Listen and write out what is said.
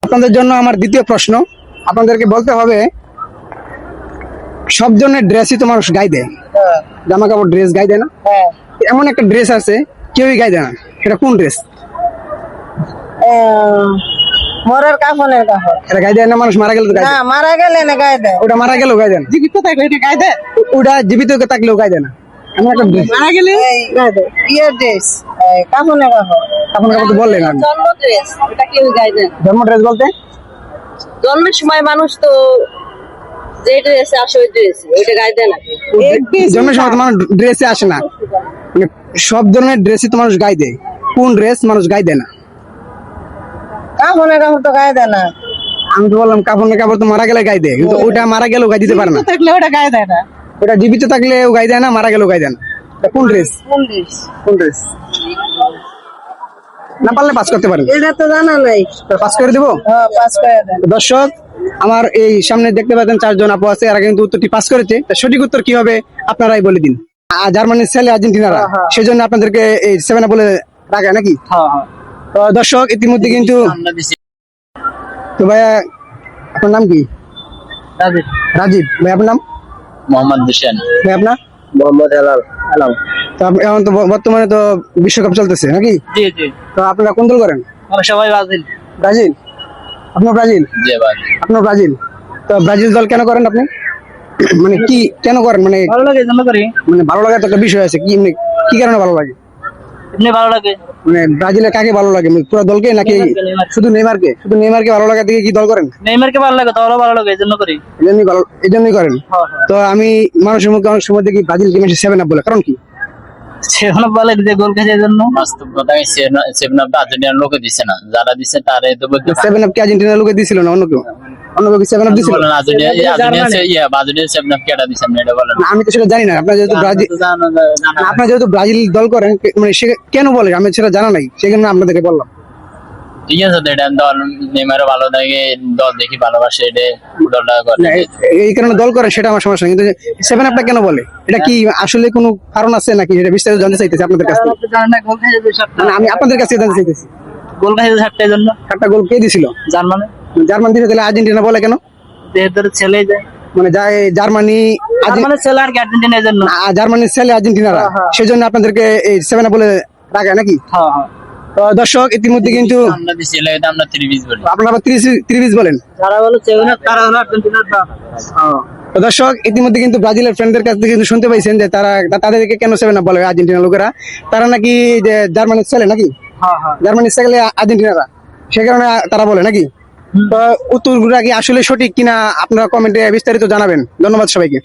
আপনাদের জন্য আমার দ্বিতীয় প্রশ্ন, আপনাদেরকে বলতে হবে সব ধরনের ড্রেসই তো মানুষ গায়ে দেয়, জামা কাপড় ড্রেস গায়ে দেয় না? হ্যাঁ। এমন একটা ড্রেস আছে কেউই গায়ে দেয় না, সেটা কোন ড্রেস? মরার কাফনের কাপড়। এটা গায়ে দেয় না, মানুষ মারা গেলে তো গায়ে না, দেয়। মারা গেলে না গায়ে দেয়। ওটা মারা গেলেও গায়ে দেয় না। জীবিত থাকলে এটা গায়ে দেয়। ওটা জীবিত থাকলেও গায়ে দেয় না, এমন একটা ড্রেস। মারা গেলে গায়ে দেয়। ইয়ের ড্রেস, কাফনের কাপড়। আপনার কাপড় তো বললেন আপনি। জন্ম ড্রেস, এটা কেউ গায়ে দেয় না। ধর্ম ড্রেস বলতে জন্মের সময় মানুষ তো যে ড্রেসে আসে ওই ড্রেসে, ওইটা গায়ে দেয় না। জন্মের সময় তো মানুষ ড্রেসে আসে না, মানে সব ধরনের ড্রেসই তো মানুষ গায়ে দেয়, কোন ড্রেস মানুষ গায়ে দেয় না? কাফনের কাপড় তো গায়ে দেয় না। আমি তো বললাম কাপড়ের কাপড় তো মারা গেলে গায়ে দেয়, কিন্তু ওটা মারা গেলেও গায়ে দিতে পারে না। থাকলে ওটা গায়ে দেয় না। ওটা জীবিত থাকলেও গায়ে দেয় না, মারা গেলেও গায়ে দেয় না। এটা কোন ড্রেস? কোন ড্রেস? কোন ড্রেস? না পারলে পাস করতে পারেন। এটা তো জানা নাই। পাস করে দেবো। হ্যাঁ, পাস করে দেন। দর্শক, আমার এই সামনে দেখতে পাচ্ছেন 4 জন আপু আছে, এরা কিন্তু উত্তরটি পাস করেছে। তা সঠিক উত্তর কি হবে আপনারাই বলে দিন। জার্মানির ছেলে আর্জেন্টিনারা, সেজন্য আপনাদেরকে এই 7 আপ বলে রাখে নাকি? তো দর্শক, ইতিমধ্যে কিন্তু তো ভাইয়া আপনার নাম কি? রাজীব। ভাই আপনার নাম? মোহাম্মদ হোসেন। ভাই আপনার? মোহাম্মদ হেলাল। হ্যালো। তো এখন তো বর্তমানে তো বিশ্বকাপ চলতেছে নাকি? জি জি, তো আপনারা কোন দল করেন? আমরা সবাই ব্রাজিল। ব্রাজিল। আপনার ব্রাজিল? জি ব্রাজিল। আপনার ব্রাজিল। তো ব্রাজিল দল কেন করেন আপনি? মানে কি কেন করেন? মানে ভালো লাগে, জন্য করি। মানে ভালো লাগার তো একটা বিষয় আছে, কি মানে কি কারণে ভালো লাগে? এমনি ভালো লাগে। মানে ব্রাজিলের কাকে ভালো লাগে, মানে পুরো দলকে নাকি নেইমার। শুধু নেইমারকে? শুধু নেইমারকে ভালো লাগা থেকে কি দল করেন? নেইমারকে ভালো লাগে, তাহলে ভালো লাগে, এই জন্য করি। এই জন্যই করেন। হ্যাঁ, হ্যাঁ। তো আমি মানুষের মুখে অনেক সময় দেখি ব্রাজিল টিম এসে 7 আপ বলে, কারণ কি? সেখানে বলে যে গোল খেয়েছে, এই জন্য। বাস্তব কথা, সেভেন আপ আর্জেন্টিনার লোকে দিছে না, যারা দিছে তারে তো বলতে 7 আপ কি আর্জেন্টিনার লোকে দিছিল না অন্য কেউ? অন্য কেউ 7 আপ দিছিল? বলেন ব্রাজিলের সেভেন আপ কেডা দিছে না, এটা বলেন। না, আমি তো সেটা জানি না। আপনার যেহেতু ব্রাজিল, আপনার যেহেতু ব্রাজিল দল করেন, মানে সে কেন বলে আমি সেটা জানা নাই, সেই জন্য আপনাদেরকে বললাম। ঠিক আছে, তো এটা দল নেইমারও ভালো লাগে, দল দেখি ভালোবাসে, এটা দলটা করে। না, এই কারণে দল করেন সেটা আমার সমস্যা, কিন্তু 7 আপটা কেন বলে, এটা কি আসলে কোনো কারণ আছে নাকি? এটা বিস্তারিত জানতে চাইতেছি আপনাদের কাছ থেকে। জানেন না, গোল খেয়েছে 7টা। মানে আমি আপনাদের কাছে জানতে চাইতেছি, গোল খেয়েছে 7টা, এই জন্য। 7টা গোল কে দিছিল? জার্মানি। জার্মান দিছে, তাহলে আর্জেন্টিনা বলে কেন? যেহেতু ছেলে যায়, মানে জার্মানি জার্মানির ছেলে আর কি আর্জেন্টিনা, এই জন্য। জার্মানির ছেলে আর্জেন্টিনারা, সেজন্য আপনাদেরকে এই 7 আপ বলে রাখে নাকি? হ্যাঁ হ্যাঁ। তো দর্শক, ইতিমধ্যে কিন্তু আমরা দিছিল, এটা আমরা 3-20 বলি। আপনারা 30 বলেন। যারা বলে সেভেন আপ, তারা হলো আর্জেন্টিনার দল। তো দর্শক, ইতিমধ্যে কিন্তু ব্রাজিলের ফ্রেন্ডদের কাছ থেকে কিন্তু শুনতে পাইছেন যে তাদেরকে কেন 7 আপ বলে আর্জেন্টিনা লোকেরা, তারা নাকি যে জার্মানির ছেলে নাকি? হ্যাঁ হ্যাঁ। জার্মানির ছেলে আর্জেন্টিনারা, সে কারণে তারা বলে নাকি? তো উত্তরগুলা কি আসলে সঠিক কিনা আপনারা কমেন্টে বিস্তারিত জানাবেন। ধন্যবাদ সবাইকে।